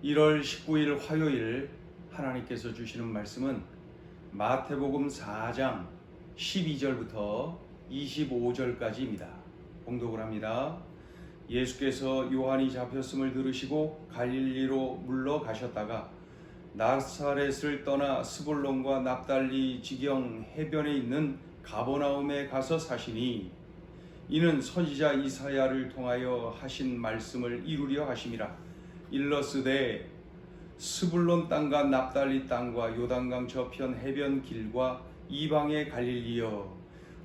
1월 19일 화요일 하나님께서 주시는 말씀은 마태복음 4장 12절부터 25절까지입니다. 봉독을 합니다. 예수께서 요한이 잡혔음을 들으시고 갈릴리로 물러가셨다가 나사렛을 떠나 스불론과 납달리 지경 해변에 있는 가버나움에 가서 사시니 이는 선지자 이사야를 통하여 하신 말씀을 이루려 하심이라. 일러스되 스불론 땅과 납달리 땅과 요단강 저편 해변 길과 이방의 갈릴리여,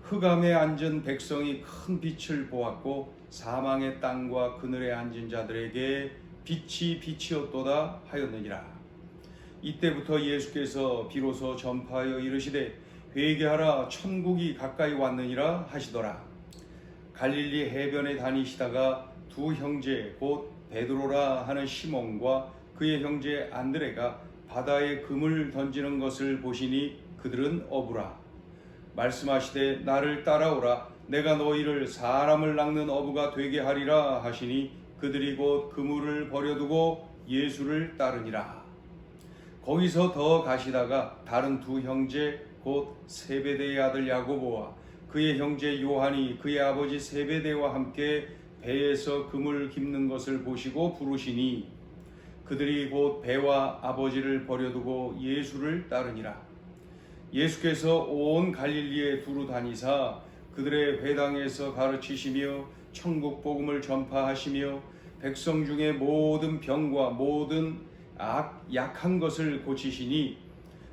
흑암에 앉은 백성이 큰 빛을 보았고 사망의 땅과 그늘에 앉은 자들에게 빛이 빛이었도다 하였느니라. 이때부터 예수께서 비로소 전파하여 이르시되 회개하라, 천국이 가까이 왔느니라 하시더라. 갈릴리 해변에 다니시다가 두 형제 곧 베드로라 하는 시몬과 그의 형제 안드레가 바다에 금을 던지는 것을 보시니 그들은 어부라. 말씀하시되 나를 따라오라, 내가 너희를 사람을 낚는 어부가 되게 하리라 하시니 그들이 곧 그물을 버려두고 예수를 따르니라. 거기서 더 가시다가 다른 두 형제 곧 세베대의 아들 야고보와 그의 형제 요한이 그의 아버지 세베대와 함께 배에서 금을 깁는 것을 보시고 부르시니 그들이 곧 배와 아버지를 버려두고 예수를 따르니라. 예수께서 온 갈릴리에 두루 다니사 그들의 회당에서 가르치시며 천국 복음을 전파하시며 백성 중에 모든 병과 모든 약한 것을 고치시니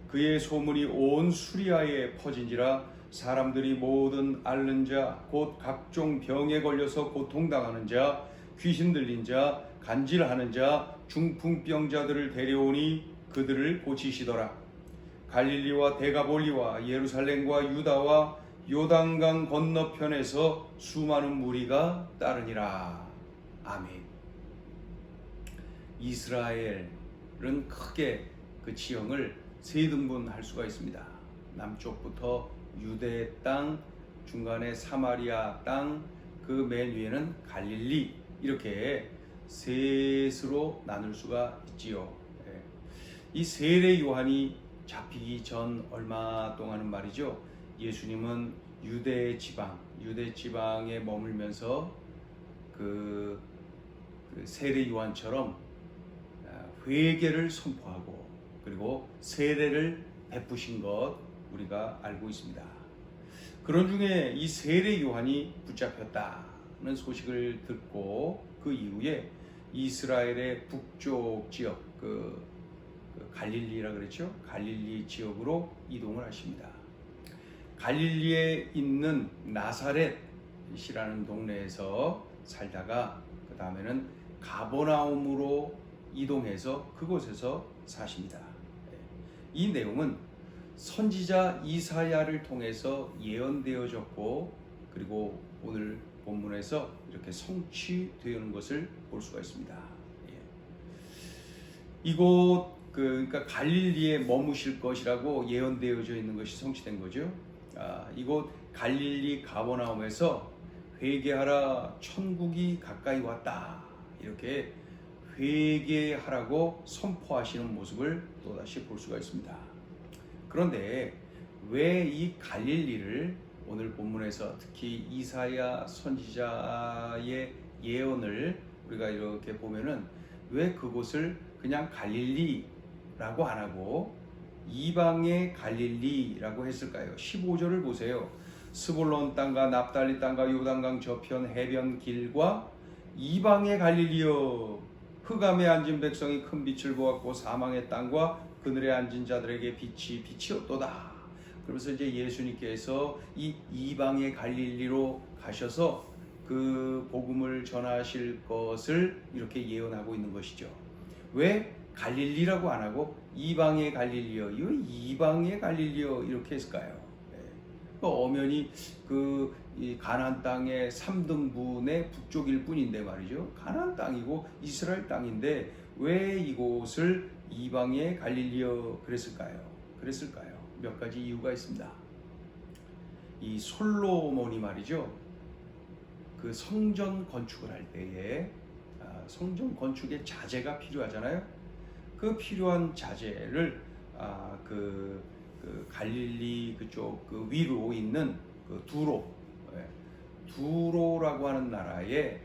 그의 소문이 온 수리아에 퍼진지라. 사람들이 모든 앓는 자 곧 각종 병에 걸려서 고통당하는 자, 귀신 들린 자, 간질하는 자, 중풍병자들을 데려오니 그들을 고치시더라. 갈릴리와 데가볼리와 예루살렘과 유다와 요단강 건너편에서 수많은 무리가 따르니라. 아멘. 이스라엘은 크게 그 지형을 세 등분할 수가 있습니다. 남쪽부터 유대 땅, 중간에 사마리아 땅, 그 맨 위에는 갈릴리, 이렇게 셋으로 나눌 수가 있지요. 이 세례 요한이 잡히기 전 얼마 동안은 말이죠, 예수님은 유대 지방에 머물면서 그 세례 요한처럼 회개를 선포하고 그리고 세례를 베푸신 것 우리가 알고 있습니다. 그런 중에 이 세례 요한이 붙잡혔다는 소식을 듣고 그 이후에 이스라엘의 북쪽 지역, 갈릴리라 그랬죠? 갈릴리 지역으로 이동을 하십니다. 갈릴리에 있는 나사렛이라는 동네에서 살다가 그 다음에는 가버나움으로 이동해서 그곳에서 사십니다. 이 내용은 선지자 이사야를 통해서 예언되어졌고 그리고 오늘 본문에서 이렇게 성취되는 것을 볼 수가 있습니다. 이곳 그러니까 갈릴리에 머무실 것이라고 예언되어져 있는 것이 성취된 거죠. 이곳 갈릴리 가버나움에서 회개하라, 천국이 가까이 왔다, 이렇게 회개하라고 선포하시는 모습을 또다시 볼 수가 있습니다. 그런데 왜 이 갈릴리를 오늘 본문에서 특히 이사야 선지자의 예언을 우리가 이렇게 보면은 왜 그곳을 그냥 갈릴리라고 안 하고 이방의 갈릴리라고 했을까요? 15절을 보세요. 스불론 땅과 납달리 땅과 요단강 저편 해변 길과 이방의 갈릴리여, 흑암에 앉은 백성이 큰 빛을 보았고 사망의 땅과 그늘에 앉은 자들에게 빛이 빛이었도다. 그러면서 이제 예수님께서 이 이방의 갈릴리로 가셔서 그 복음을 전하실 것을 이렇게 예언하고 있는 것이죠. 왜 갈릴리라고 안 하고 이방의 갈릴리여, 이방의 갈릴리여 이렇게 했을까요? 엄연히 이 가나안 땅의 3등분의 북쪽일 뿐인데 말이죠. 가나안 땅이고 이스라엘 땅인데 왜 이곳을 이방의 갈릴리여 그랬을까요? 몇 가지 이유가 있습니다. 이 솔로몬이 말이죠, 그 성전 건축을 할 때에 성전 건축에 자재가 필요하잖아요. 그 필요한 자재를 그 갈릴리 그쪽 그 위로 있는 그 두로, 예, 두로라고 하는 나라의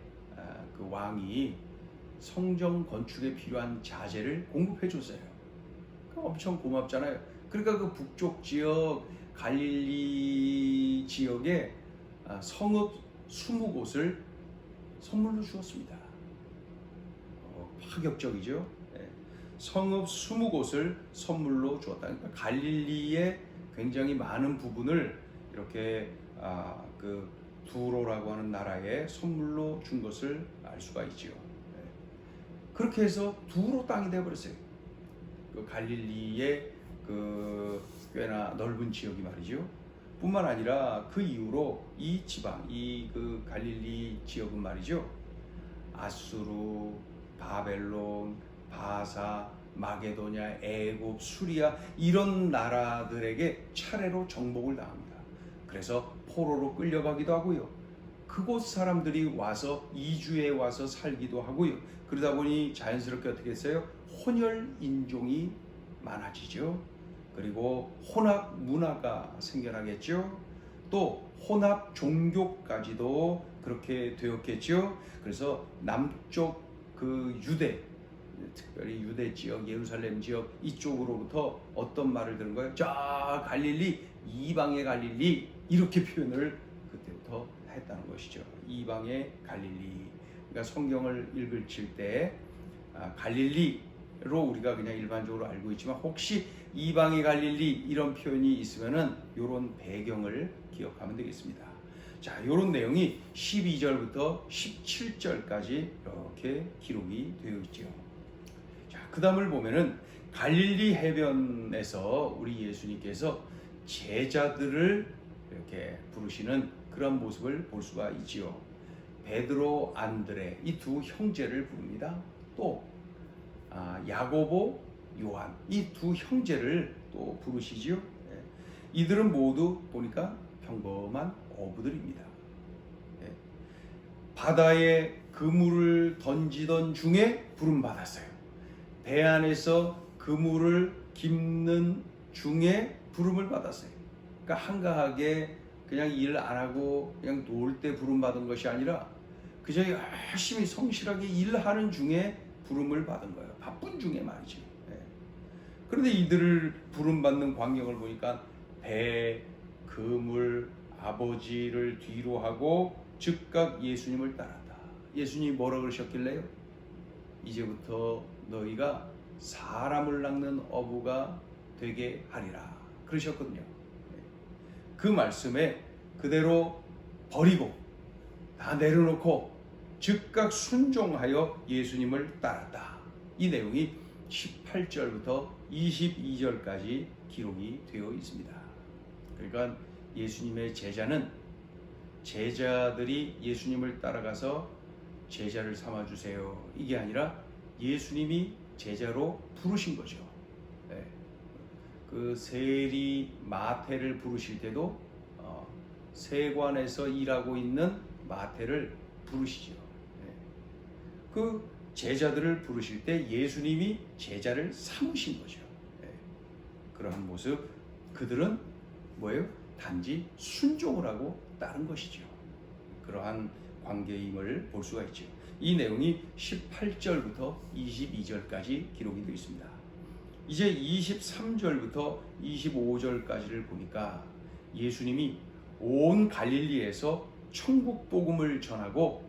그 왕이 성전 건축에 필요한 자재를 공급해 줬어요. 엄청 고맙잖아요. 그러니까 그 북쪽 지역 갈릴리 지역에 성읍 20곳을 선물로 주었습니다. 파격적이죠. 네. 성읍 20곳을 선물로 주었다. 그러니까 갈릴리의 굉장히 많은 부분을 이렇게 그 두로라고 하는 나라에 선물로 준 것을 알 수가 있죠. 네. 그렇게 해서 두로 땅이 되어버렸어요. 그 갈릴리의 그 꽤나 넓은 지역이 말이죠. 뿐만 아니라 그 이후로 이 지방, 이 그 갈릴리 지역은 말이죠. 아수르, 바벨론, 바사, 마게도냐, 애굽, 수리아 이런 나라들에게 차례로 정복을 당합니다. 그래서 포로로 끌려가기도 하고요. 그곳 사람들이 와서 이주해 와서 살기도 하고요. 그러다 보니 자연스럽게 어떻게 했어요? 혼혈 인종이 많아지죠. 그리고 혼합 문화가 생겨나겠죠. 또 혼합 종교까지도 그렇게 되었겠죠. 그래서 남쪽 그 유대, 특별히 유대 지역, 예루살렘 지역 이쪽으로부터 어떤 말을 들은 거예요? 저 갈릴리, 이방의 갈릴리 이렇게 표현을 그때부터 했다는 것이죠. 이방의 갈릴리. 그러니까 성경을 읽을 때 갈릴리로 우리가 그냥 일반적으로 알고 있지만 혹시 이방의 갈릴리 이런 표현이 있으면은 이런 배경을 기억하면 되겠습니다. 자, 이런 내용이 12절부터 17절까지 이렇게 기록이 되어 있죠. 자, 그 다음을 보면은 갈릴리 해변에서 우리 예수님께서 제자들을 이렇게 부르시는 그런 모습을 볼 수가 있지요. 베드로, 안드레 이 두 형제를 부릅니다. 또 야고보, 요한 이 두 형제를 또 부르시지요. 이들은 모두 보니까 평범한 어부들입니다. 바다에 그물을 던지던 중에 부름 받았어요. 배 안에서 그물을 깁는 중에 부름을 받았어요. 그러니까 한가하게 그냥 일 안 하고 그냥 놀 때 부름 받은 것이 아니라 그저 열심히 성실하게 일하는 중에 부름을 받은 거예요. 바쁜 중에 말이죠. 그런데 이들을 부름 받는 광경을 보니까 배, 그물, 아버지를 뒤로 하고 즉각 예수님을 따랐다. 예수님이 뭐라 그러셨길래요? 이제부터 너희가 사람을 낚는 어부가 되게 하리라 그러셨거든요. 그 말씀에 그대로 버리고 다 내려놓고 즉각 순종하여 예수님을 따랐다. 이 내용이 18절부터 22절까지 기록이 되어 있습니다. 그러니까 예수님의 제자들이 예수님을 따라가서 제자를 삼아주세요 이게 아니라 예수님이 제자로 부르신 거죠. 그 세리 마태를 부르실 때도 세관에서 일하고 있는 마태를 부르시죠. 그 제자들을 부르실 때 예수님이 제자를 삼으신 거죠. 그러한 모습, 그들은 뭐예요? 단지 순종을 하고 따른 것이죠. 그러한 관계임을 볼 수가 있죠. 이 내용이 18절부터 22절까지 기록이 되어 있습니다. 이제 23절부터 25절까지를 보니까 예수님이 온 갈릴리에서 천국 복음을 전하고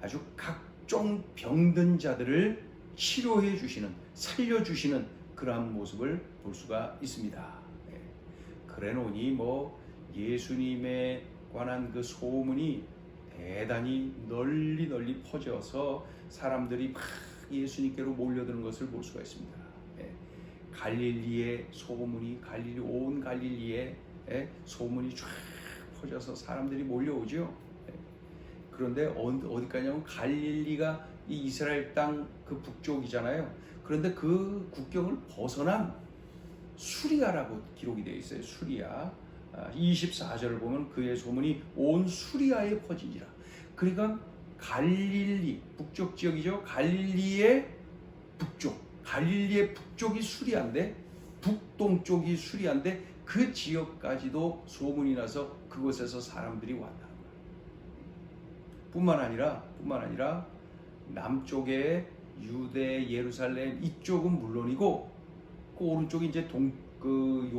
아주 각종 병든 자들을 치료해 주시는, 살려 주시는 그러한 모습을 볼 수가 있습니다. 그래놓으니 뭐 예수님에 관한 그 소문이 대단히 널리 퍼져서 사람들이 막 예수님께로 몰려드는 것을 볼 수가 있습니다. 갈릴리의 소문이 온 갈릴리에 소문이 쫙 퍼져서 사람들이 몰려오죠. 그런데 어디까지냐면 갈릴리가 이 이스라엘 땅 그 북쪽이잖아요. 그런데 그 국경을 벗어난 수리아라고 기록이 되어 있어요. 수리아. 24절을 보면 그의 소문이 온 수리아에 퍼지니라. 그러니까 갈릴리 북쪽 지역이죠. 갈릴리의 북쪽 갈릴리의 북쪽이 수리한데, 북동쪽이 수리한데 그 지역까지도 소문이 나서 그곳에서 사람들이 왔다는 거예요. 뿐만 아니라 남쪽에 유대, 예루살렘 이쪽은 물론이고, 그 오른쪽이 이제 그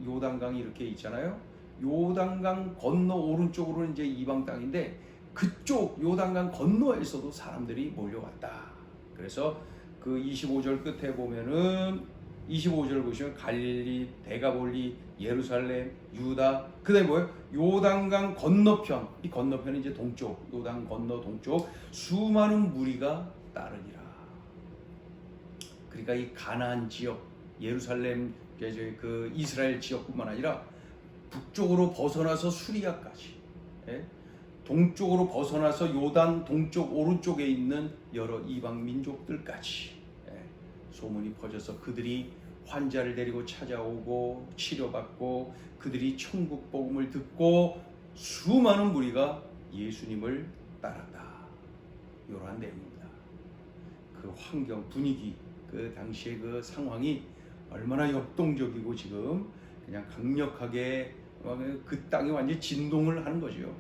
요단강이 이렇게 있잖아요. 요단강 건너 오른쪽으로는 이제 이방 땅인데, 그쪽 요단강 건너에서도 사람들이 몰려왔다. 그래서 그 25절 끝에 보면은 25절 보시면 갈릴리, 데가볼리, 예루살렘, 유다, 그다음에 뭐예요? 요단강 건너편, 이 건너편이 이제 동쪽, 요단 건너 동쪽 수많은 무리가 따르니라. 그러니까 이 가나안 지역, 예루살렘, 그 이스라엘 지역뿐만 아니라 북쪽으로 벗어나서 수리아까지, 동쪽으로 벗어나서 요단 동쪽 오른쪽에 있는 여러 이방 민족들까지 소문이 퍼져서 그들이 환자를 데리고 찾아오고 치료받고, 그들이 천국 복음을 듣고 수많은 무리가 예수님을 따랐다. 이러한 내용입니다. 그 환경, 분위기, 그 당시의 그 상황이 얼마나 역동적이고 지금 그냥 강력하게 그 땅이 완전히 진동을 하는 거죠.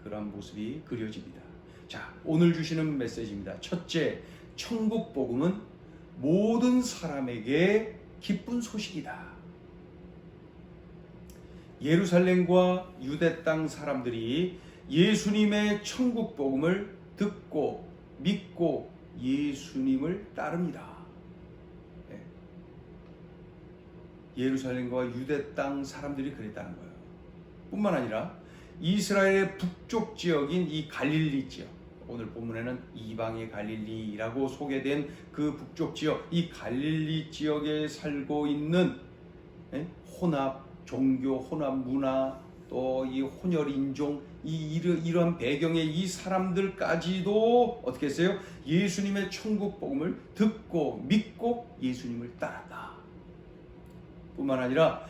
그런 모습이 그려집니다. 자, 오늘 주시는 메시지입니다. 첫째, 천국 복음은 모든 사람에게 기쁜 소식이다. 예루살렘과 유대 땅 사람들이 예수님의 천국 복음을 듣고 믿고 예수님을 따릅니다. 예루살렘과 유대 땅 사람들이 그랬다는 거예요. 뿐만 아니라 이스라엘의 북쪽 지역인 이 갈릴리 지역, 오늘 본문에는 이방의 갈릴리라고 소개된 그 북쪽 지역, 이 갈릴리 지역에 살고 있는 혼합 종교, 혼합 문화, 또 이 혼혈 인종, 이러한 배경의 이 사람들까지도 어떻게 했어요? 예수님의 천국 복음을 듣고 믿고 예수님을 따랐다. 뿐만 아니라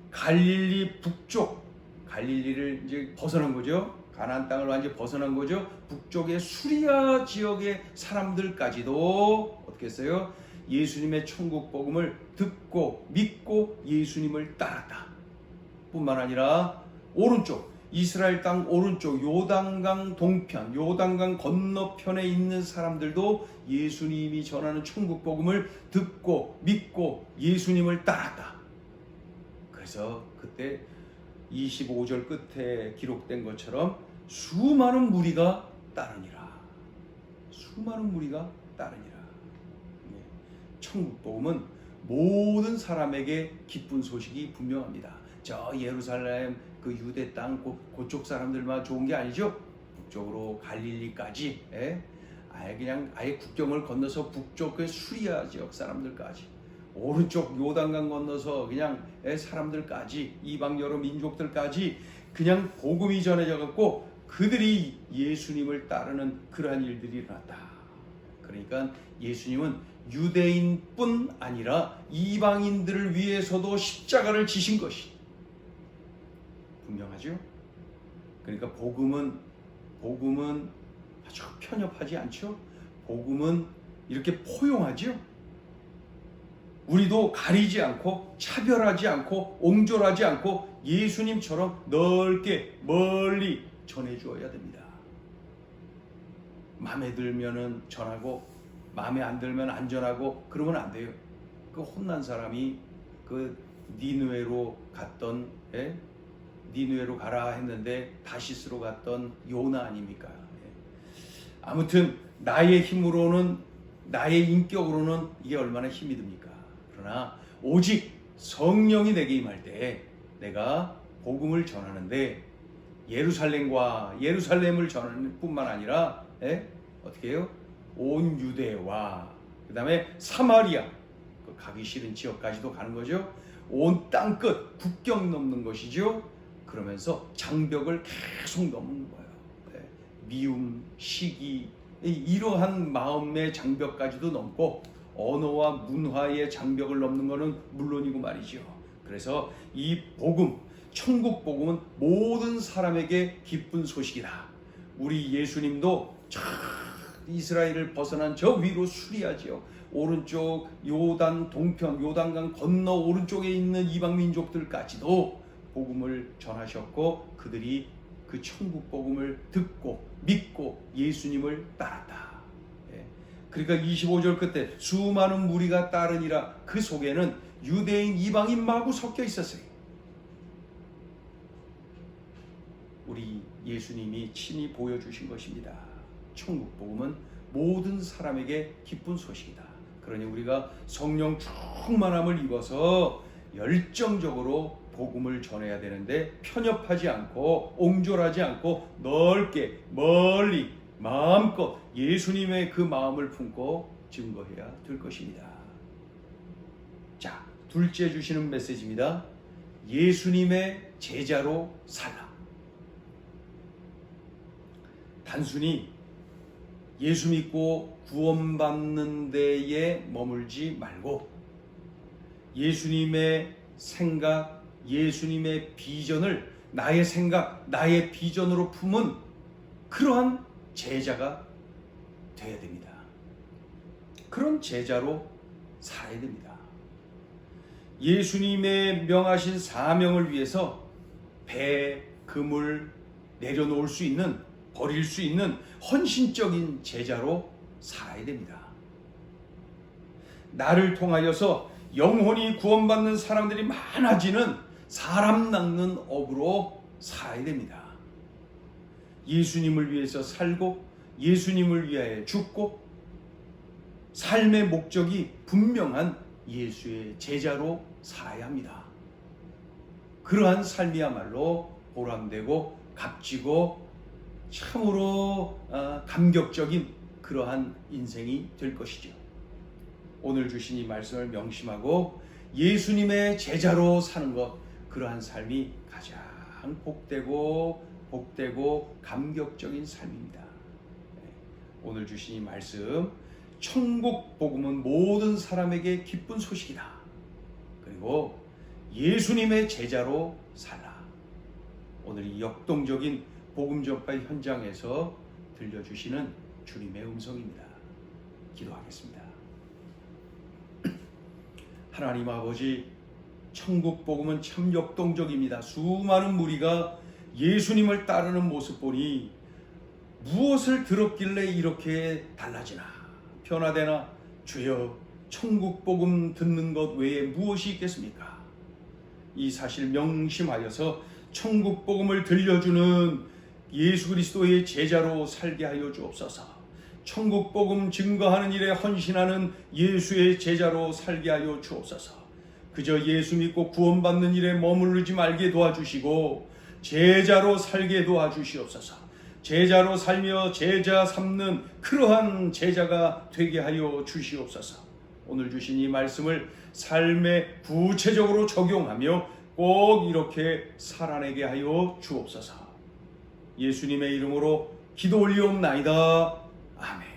갈릴리 북쪽, 갈릴리를 이제 벗어난 거죠. 가나안 땅을 완전히 벗어난 거죠. 북쪽의 수리아 지역의 사람들까지도 어떻게 했어요? 예수님의 천국 복음을 듣고 믿고 예수님을 따랐다. 뿐만 아니라 오른쪽, 이스라엘 땅 오른쪽 요단강 동편, 요단강 건너편에 있는 사람들도 예수님이 전하는 천국 복음을 듣고 믿고 예수님을 따랐다. 그래서 그때 25절 끝에 기록된 것처럼 수많은 무리가 따르니라. 수많은 무리가 따르니라. 천국 복음은 모든 사람에게 기쁜 소식이 분명합니다. 저 예루살렘 그 유대 땅 그쪽 사람들만 좋은 게 아니죠. 북쪽으로 갈릴리까지, 아예 국경을 건너서 북쪽 그 수리아 지역 사람들까지, 오른쪽 요단강 건너서 그냥 사람들까지, 이방 여러 민족들까지 그냥 복음이 전해져 갖고 그들이 예수님을 따르는 그러한 일들이 일어났다. 그러니까 예수님은 유대인뿐 아니라 이방인들을 위해서도 십자가를 지신 것이 분명하죠. 그러니까 복음은 아주 편협하지 않죠. 복음은 이렇게 포용하죠. 우리도 가리지 않고 차별하지 않고 옹졸하지 않고 예수님처럼 넓게 멀리 전해주어야 됩니다. 마음에 들면은 전하고 마음에 안 들면 안 전하고 그러면 안 돼요. 그 혼난 사람이 그 니느웨로 갔던, 니느웨로 가라 했는데 다시스로 갔던 요나 아닙니까? 아무튼 나의 힘으로는, 나의 인격으로는 이게 얼마나 힘이 듭니까? 그러나 오직 성령이 내게 임할 때 내가 복음을 전하는데 예루살렘을 전하는 뿐만 아니라 어떻게 해요? 온 유대와 그 다음에 사마리아, 그 가기 싫은 지역까지도 가는 거죠. 온 땅끝 국경 넘는 것이죠. 그러면서 장벽을 계속 넘는 거예요. 미움, 시기, 이러한 마음의 장벽까지도 넘고 언어와 문화의 장벽을 넘는 것은 물론이고 말이죠. 그래서 이 복음, 천국 복음은 모든 사람에게 기쁜 소식이다. 우리 예수님도 이스라엘을 벗어난 저 위로 수리아 지역, 오른쪽 요단 동편, 요단강 건너 오른쪽에 있는 이방 민족들까지도 복음을 전하셨고, 그들이 그 천국 복음을 듣고 믿고 예수님을 따랐다. 그러니까 25절 끝에 수많은 무리가 따르니라. 그 속에는 유대인 이방인 마구 섞여 있었어요. 우리 예수님이 친히 보여주신 것입니다. 천국 복음은 모든 사람에게 기쁜 소식이다. 그러니 우리가 성령 충만함을 입어서 열정적으로 복음을 전해야 되는데, 편협하지 않고 옹졸하지 않고 넓게 멀리 마음껏 예수님의 그 마음을 품고 증거해야 될 것입니다. 자, 둘째 주시는 메시지입니다. 예수님의 제자로 살라. 단순히 예수 믿고 구원받는 데에 머물지 말고 예수님의 생각, 예수님의 비전을 나의 생각, 나의 비전으로 품은 그러한 제자가 되어야 됩니다. 그런 제자로 살아야 됩니다. 예수님의 명하신 사명을 위해서 배, 그물 내려놓을 수 있는, 버릴 수 있는 헌신적인 제자로 살아야 됩니다. 나를 통하여서 영혼이 구원받는 사람들이 많아지는 사람 낚는 업으로 살아야 됩니다. 예수님을 위해서 살고 예수님을 위하여 죽고 삶의 목적이 분명한 예수의 제자로 살아야 합니다. 그러한 삶이야말로 보람되고 값지고 참으로 감격적인 그러한 인생이 될 것이죠. 오늘 주신 이 말씀을 명심하고 예수님의 제자로 사는 것, 그러한 삶이 가장 복되고 감격적인 삶입니다. 오늘 주신 이 말씀, 천국 복음은 모든 사람에게 기쁜 소식이다. 그리고 예수님의 제자로 살라. 오늘 이 역동적인 복음 전파 현장에서 들려주시는 주님의 음성입니다. 기도하겠습니다. 하나님 아버지, 천국 복음은 참 역동적입니다. 수많은 무리가 예수님을 따르는 모습 보니 무엇을 들었길래 이렇게 달라지나? 변화되나? 주여, 천국 복음 듣는 것 외에 무엇이 있겠습니까? 이 사실 명심하여서 천국 복음을 들려주는 예수 그리스도의 제자로 살게 하여 주옵소서. 천국 복음 증거하는 일에 헌신하는 예수의 제자로 살게 하여 주옵소서. 그저 예수 믿고 구원받는 일에 머무르지 말게 도와주시고 제자로 살게 도와주시옵소서. 제자로 살며 제자 삼는 그러한 제자가 되게 하여 주시옵소서. 오늘 주신 이 말씀을 삶에 구체적으로 적용하며 꼭 이렇게 살아내게 하여 주옵소서. 예수님의 이름으로 기도 올리옵나이다. 아멘.